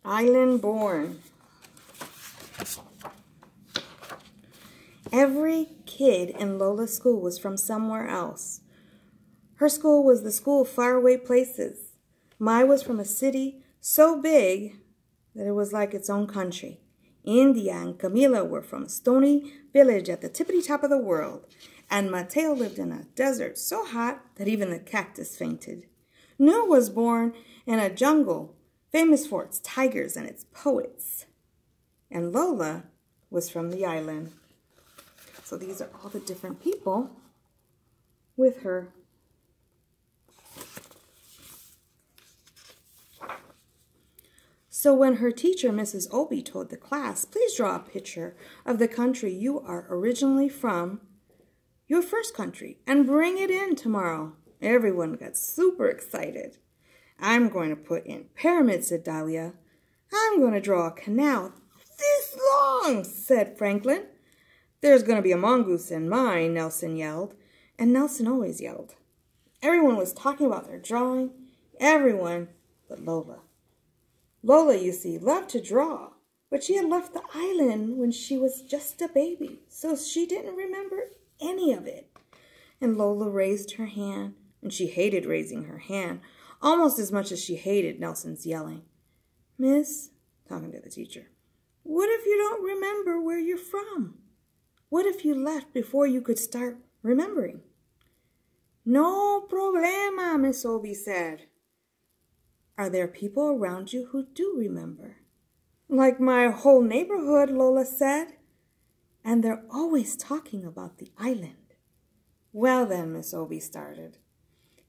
Island born. Every kid in Lola's school was from somewhere else. Her school was the school of faraway places. Mai was from a city so big that it was like its own country. India and Camila were from a stony village at the tippity-top of the world. And Mateo lived in a desert so hot that even the cactus fainted. Nur was born in a jungle famous for its tigers and its poets. And Lola was from the island. So these are all the different people with her. So when her teacher, Mrs. Obi, told the class, please draw a picture of the country you are originally from, your first country, and bring it in tomorrow, everyone got super excited. I'm going to put in pyramids, said Dahlia. I'm going to draw a canal this long, said Franklin. There's going to be a mongoose in mine, Nelson yelled. And Nelson always yelled. Everyone was talking about their drawing. Everyone but Lola. Lola, you see, loved to draw, but she had left the island when she was just a baby, so she didn't remember any of it. And Lola raised her hand, and she hated raising her hand almost as much as she hated Nelson's yelling. Miss, talking to the teacher, what if you don't remember where you're from? What if you left before you could start remembering? No problema, Miss Obi said. Are there people around you who do remember? Like my whole neighborhood, Lola said. And they're always talking about the island. Well then, Miss Obi started.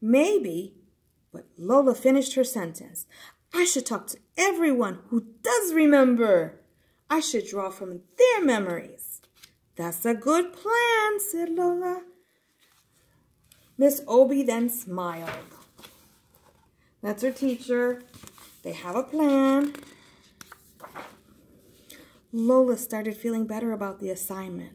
Maybe, but Lola finished her sentence. I should talk to everyone who does remember. I should draw from their memories. That's a good plan, said Lola. Miss Obi then smiled. That's her teacher. They have a plan. Lola started feeling better about the assignment.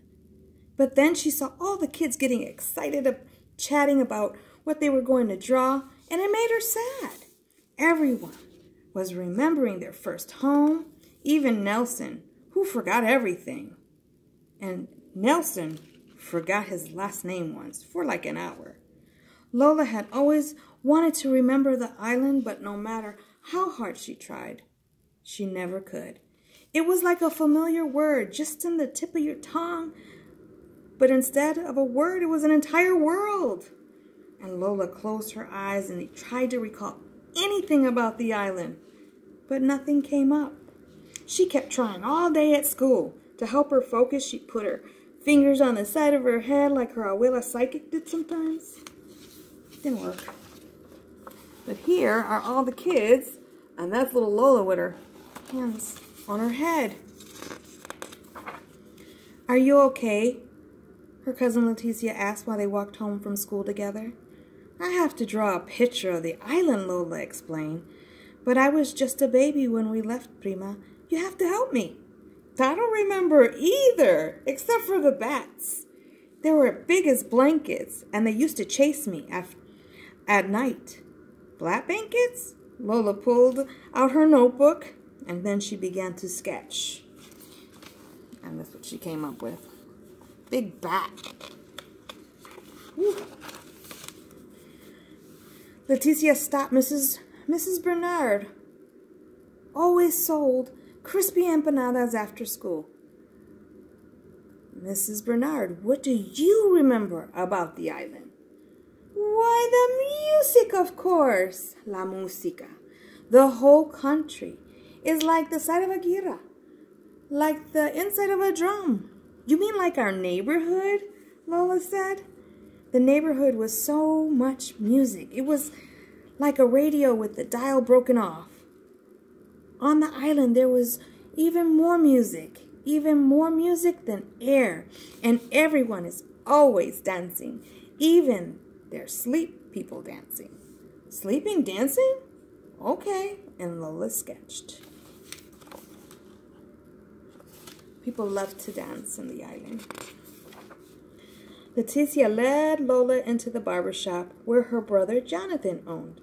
But then she saw all the kids getting excited, chatting about what they were going to draw, and it made her sad. Everyone was remembering their first home, even Nelson, who forgot everything. And Nelson forgot his last name once for like an hour. Lola had always wanted to remember the island, but no matter how hard she tried, she never could. It was like a familiar word just in the tip of your tongue, but instead of a word, it was an entire world. And Lola closed her eyes and tried to recall anything about the island, but nothing came up. She kept trying all day at school. To help her focus, she put her fingers on the side of her head like her abuela psychic did sometimes. Didn't work. But here are all the kids, and that's little Lola with her hands on her head. Are you okay? Her cousin Leticia asked while they walked home from school together. I have to draw a picture of the island, Lola explained. But I was just a baby when we left, Prima. You have to help me. I don't remember either, except for the bats. They were big as blankets, and they used to chase me at night. Black blankets? Lola pulled out her notebook, and then she began to sketch. And that's what she came up with. Big bat. Whew. Leticia stopped Mrs. Bernard. Always sold crispy empanadas after school. Mrs. Bernard, what do you remember about the island? Why, the music, of course. La música. The whole country is like the side of a guira, like the inside of a drum. You mean like our neighborhood? Lola said. The neighborhood was so much music. It was like a radio with the dial broken off. On the island, there was even more music than air. And everyone is always dancing, even their sleep people dancing. Sleeping dancing? Okay. And Lola sketched. People love to dance on the island. Leticia led Lola into the barber shop where her brother Jonathan owned.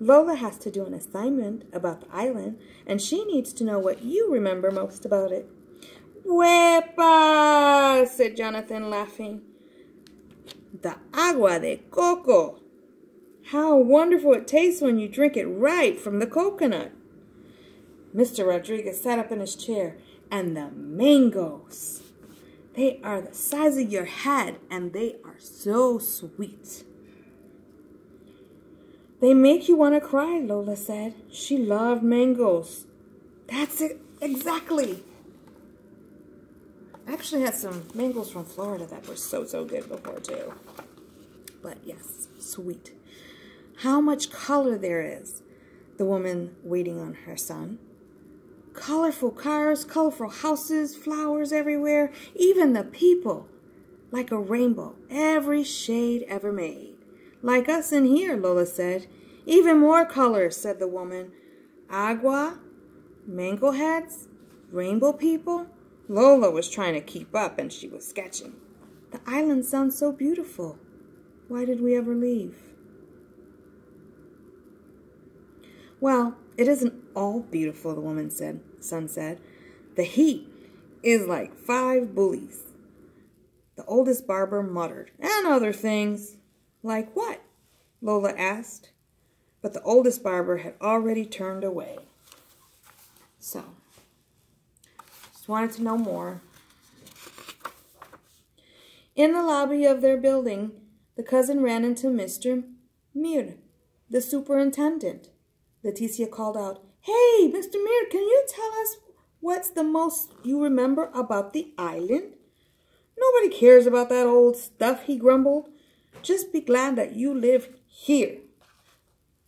Lola has to do an assignment about the island, and she needs to know what you remember most about it. "Huepa!" said Jonathan, laughing. "The agua de coco. How wonderful it tastes when you drink it right from the coconut." Mr. Rodriguez sat up in his chair. "And the mangoes. They are the size of your head, and they are so sweet." "They make you want to cry," Lola said. She loved mangoes. "That's it, exactly." I actually had some mangoes from Florida that were so good before, too. But yes, sweet. "How much color there is," the woman waiting on her son. "Colorful cars, colorful houses, flowers everywhere, even the people. Like a rainbow, every shade ever made." "Like us in here," Lola said. "Even more colors," said the woman. "Agua, mango heads, rainbow people." Lola was trying to keep up, and she was sketching. "The island sounds so beautiful. Why did we ever leave?" "Well, it isn't all beautiful," the son said. "The heat is like 5 bullies." The oldest barber muttered, "And other things." "Like what?" Lola asked. But the oldest barber had already turned away. So, just wanted to know more. In the lobby of their building, the cousin ran into Mr. Mir, the superintendent. Leticia called out, "Hey, Mr. Mir, can you tell us what's the most you remember about the island?" "Nobody cares about that old stuff," he grumbled. "Just be glad that you live here."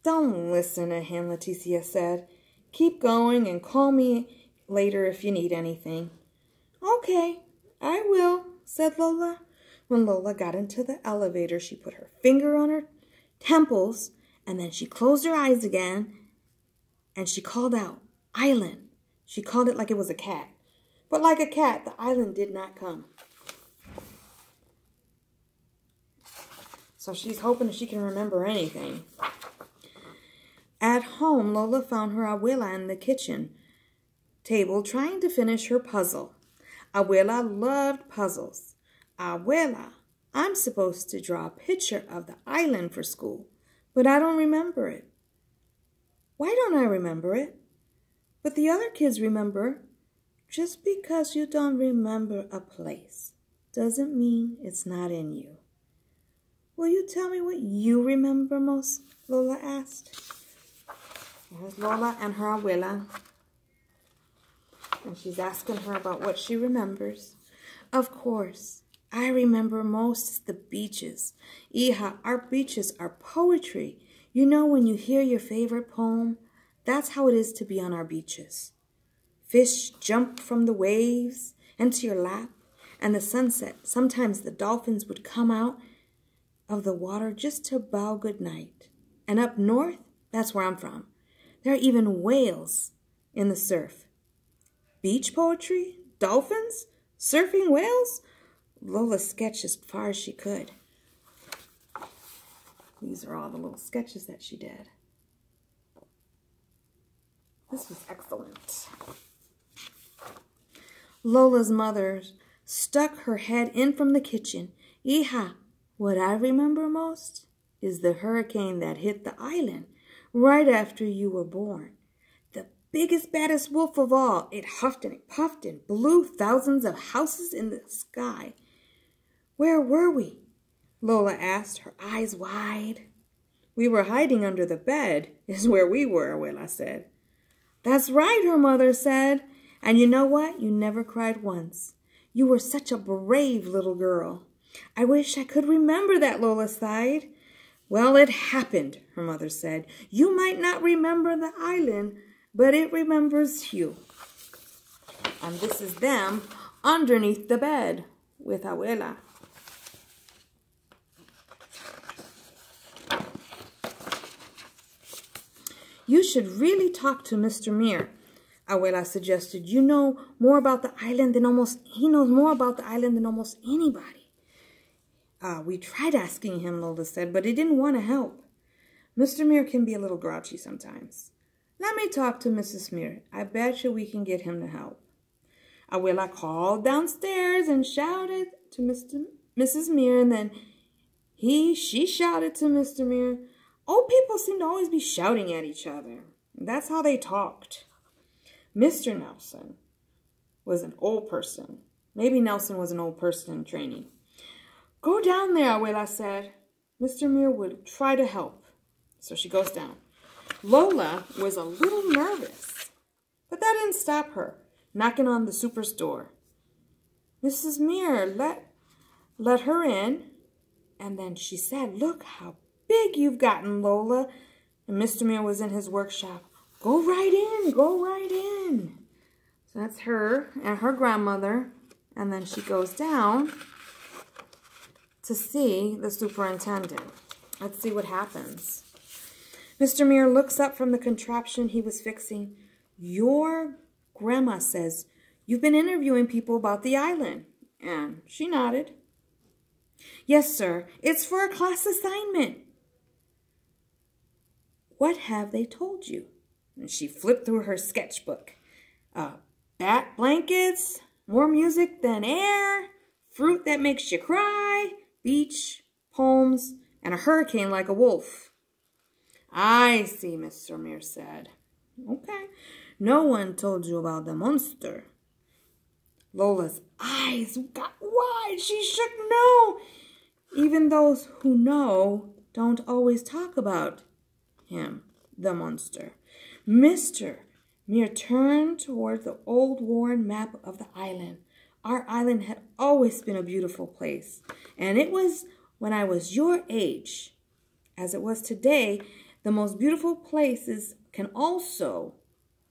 "Don't listen to him," Leticia said. "Keep going and call me later if you need anything." "Okay, I will," said Lola. When Lola got into the elevator, she put her finger on her temples, and then she closed her eyes again, and she called out, "Island." She called it like it was a cat. But like a cat, the island did not come. So she's hoping she can remember anything. At home, Lola found her abuela in the kitchen table trying to finish her puzzle. Abuela loved puzzles. "Abuela, I'm supposed to draw a picture of the island for school, but I don't remember it." "Why don't I remember it?" "But the other kids remember." "Just because you don't remember a place doesn't mean it's not in you." "Will you tell me what you remember most?" Lola asked. There's Lola and her abuela. And she's asking her about what she remembers. "Of course, I remember most the beaches. Hija, our beaches are poetry. You know when you hear your favorite poem? That's how it is to be on our beaches. Fish jump from the waves into your lap, and the sunset, sometimes the dolphins would come out of the water just to bow good night. And up north, that's where I'm from, there are even whales in the surf." "Beach poetry? Dolphins? Surfing whales?" Lola sketched as far as she could. These are all the little sketches that she did. This was excellent. Lola's mother stuck her head in from the kitchen. "Hija, what I remember most is the hurricane that hit the island right after you were born. The biggest, baddest wolf of all. It huffed and it puffed and blew thousands of houses in the sky." "Where were we?" Lola asked, her eyes wide. "We were hiding under the bed is where we were," Abuela said. "That's right," her mother said. "And you know what? You never cried once. You were such a brave little girl." "I wish I could remember that," Lola sighed. "Well, it happened," her mother said. "You might not remember the island, but it remembers you." And this is them underneath the bed with Abuela. "You should really talk to Mr. Mir," Abuela suggested. He knows more about the island than almost anybody. "We tried asking him," Lola said, "but he didn't want to help." Mr. Muir can be a little grouchy sometimes. Let me talk to Mrs. Muir. I bet you we can get him to help. Abuela called downstairs and shouted to Mrs. Muir, and then she shouted to Mr. Muir. Old people seem to always be shouting at each other. That's how they talked. Mr. Nelson was an old person. Maybe Nelson was an old person in training. Go down there, Abuela said. Mr. Muir would try to help. So she goes down. Lola was a little nervous, but that didn't stop her, knocking on the super's door. Mrs. Muir let her in, and then she said, look how big you've gotten, Lola. And Mr. Muir was in his workshop. Go right in, go right in. So that's her and her grandmother. And then she goes down to see the superintendent. Let's see what happens. Mr. Muir looks up from the contraption he was fixing. Your grandma says you've been interviewing people about the island. And she nodded. Yes, sir. It's for a class assignment. What have they told you? And she flipped through her sketchbook. Bat blankets, more music than air, fruit that makes you cry, beach, poems, and a hurricane like a wolf. I see, Mr. Muir said. Okay. No one told you about the monster. Lola's eyes got wide. She shook no. Even those who know don't always talk about him, the monster. Mr. Muir turned toward the old worn map of the island. Our island had always been a beautiful place, and it was when I was your age. As it was today, the most beautiful places can also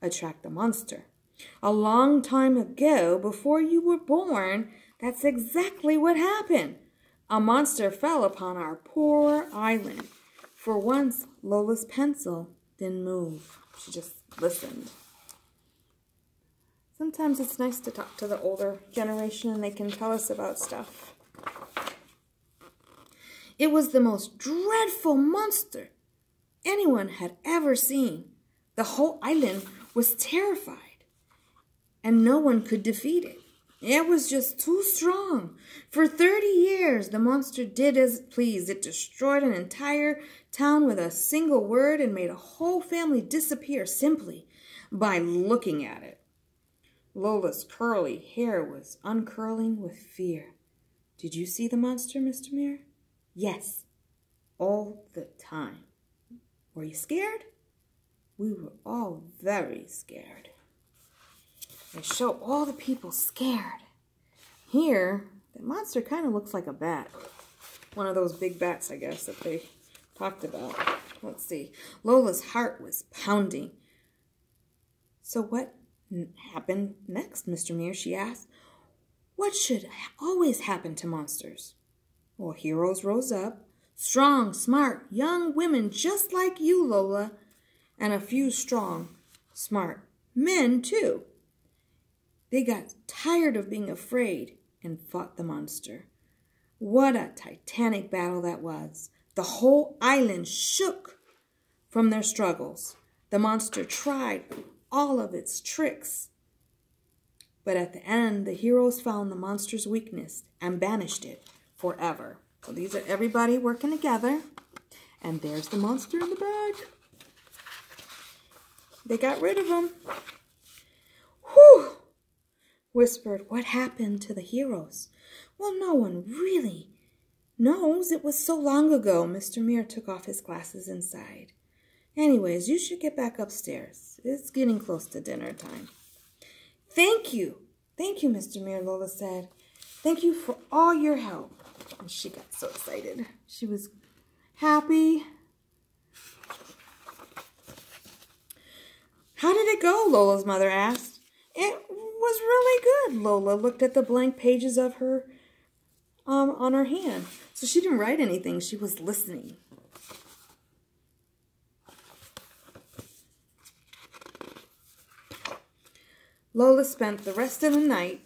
attract the monster. A long time ago, before you were born, that's exactly what happened. A monster fell upon our poor island. For once, Lola's pencil didn't move. She just listened. Sometimes it's nice to talk to the older generation and they can tell us about stuff. It was the most dreadful monster anyone had ever seen. The whole island was terrified, and no one could defeat it. It was just too strong. For 30 years, the monster did as it pleased. It destroyed an entire town with a single word and made a whole family disappear simply by looking at it. Lola's curly hair was uncurling with fear. Did you see the monster, Mr. Muir? Yes, all the time. Were you scared? We were all very scared. They show all the people scared. Here, the monster kind of looks like a bat. One of those big bats, I guess, that they talked about. Let's see. Lola's heart was pounding. So what happened next, Mr. Muir? She asked. What should always happen to monsters? Well, heroes rose up. Strong, smart, young women just like you, Lola. And a few strong, smart men, too. They got tired of being afraid and fought the monster. What a titanic battle that was. The whole island shook from their struggles. The monster tried all of its tricks. But at the end, the heroes found the monster's weakness and banished it forever. So these are everybody working together. And there's the monster in the bag. They got rid of him. Whew! Whispered, what happened to the heroes? Well, no one really knows. It was so long ago. Mr. Muir took off his glasses and sighed. Anyways, you should get back upstairs. It's getting close to dinner time. Thank you. Thank you, Mr. Muir, Lola said. Thank you for all your help. And she got so excited. She was happy. How did it go? Lola's mother asked. It was really good. Lola looked at the blank pages of her on her hand. So she didn't write anything. She was listening. Lola spent the rest of the night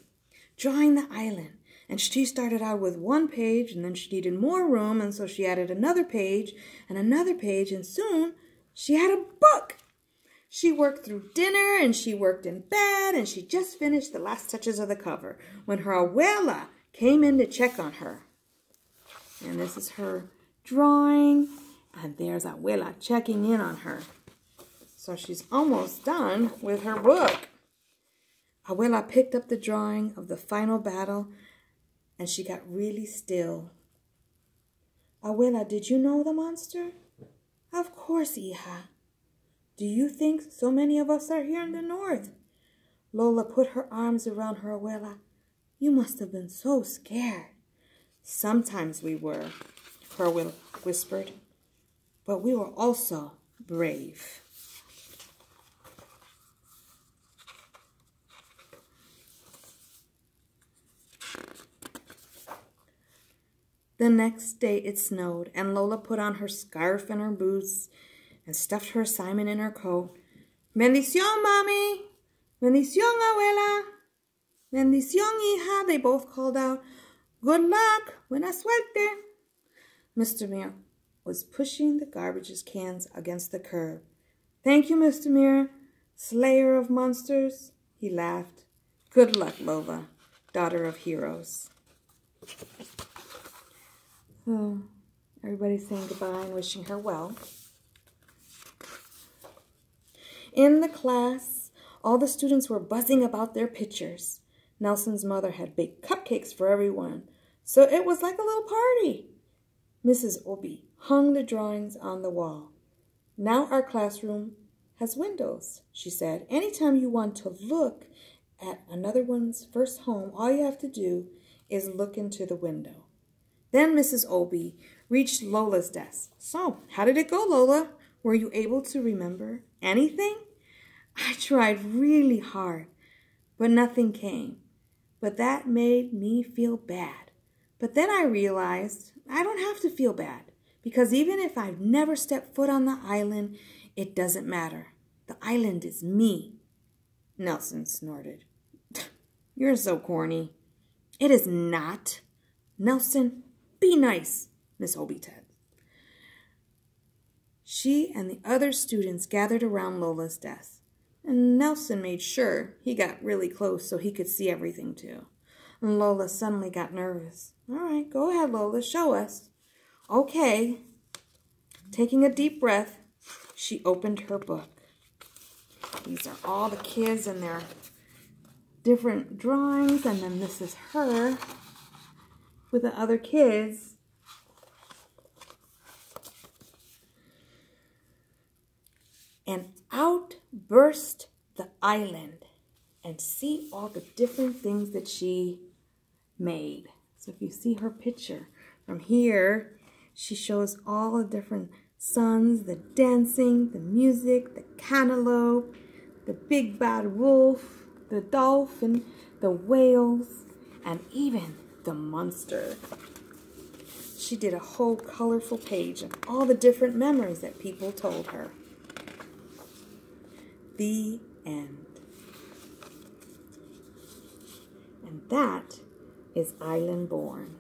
drawing the island And she started out with one page, and then she needed more room, and so she added another page, and soon she had a book. She worked through dinner, and she worked in bed, and she just finished the last touches of the cover when her abuela came in to check on her. And this is her drawing, and there's abuela checking in on her. So she's almost done with her book. Abuela picked up the drawing of the final battle, and she got really still. Abuela, did you know the monster? Of course, hija. Do you think so many of us are here in the north? Lola put her arms around her abuela. You must have been so scared. Sometimes we were, her abuela whispered, but we were also brave. The next day it snowed, and Lola put on her scarf and her boots and stuffed her assignment in her coat. Bendición, Mommy! Bendición, Abuela! Bendición, hija! They both called out. Good luck! Buena suerte! Mr. Muir was pushing the garbage cans against the curb. Thank you, Mr. Muir, slayer of monsters. He laughed. Good luck, Lola, daughter of heroes. So, everybody's saying goodbye and wishing her well. In the class, all the students were buzzing about their pictures. Nelson's mother had baked cupcakes for everyone, so it was like a little party. Mrs. Obi hung the drawings on the wall. Now our classroom has windows, she said. Anytime you want to look at another one's first home, all you have to do is look into the window. Then Mrs. Obi reached Lola's desk. So, how did it go, Lola? Were you able to remember anything? I tried really hard, but nothing came. But that made me feel bad. But then I realized I don't have to feel bad, because even if I've never stepped foot on the island, it doesn't matter. The island is me. Nelson snorted. You're so corny. It is not. Nelson, be nice, Miss Obi said. She and the other students gathered around Lola's desk, and Nelson made sure he got really close so he could see everything too. And Lola suddenly got nervous. All right, go ahead, Lola, show us. Okay. Taking a deep breath, she opened her book. These are all the kids and their different drawings, and then this is her with the other kids. And out burst the island, and see all the different things that she made. So if you see her picture from here, she shows all the different suns, the dancing, the music, the cantaloupe, the big bad wolf, the dolphin, the whales, and even the monster. She did a whole colorful page of all the different memories that people told her. The end. And that is Island Born.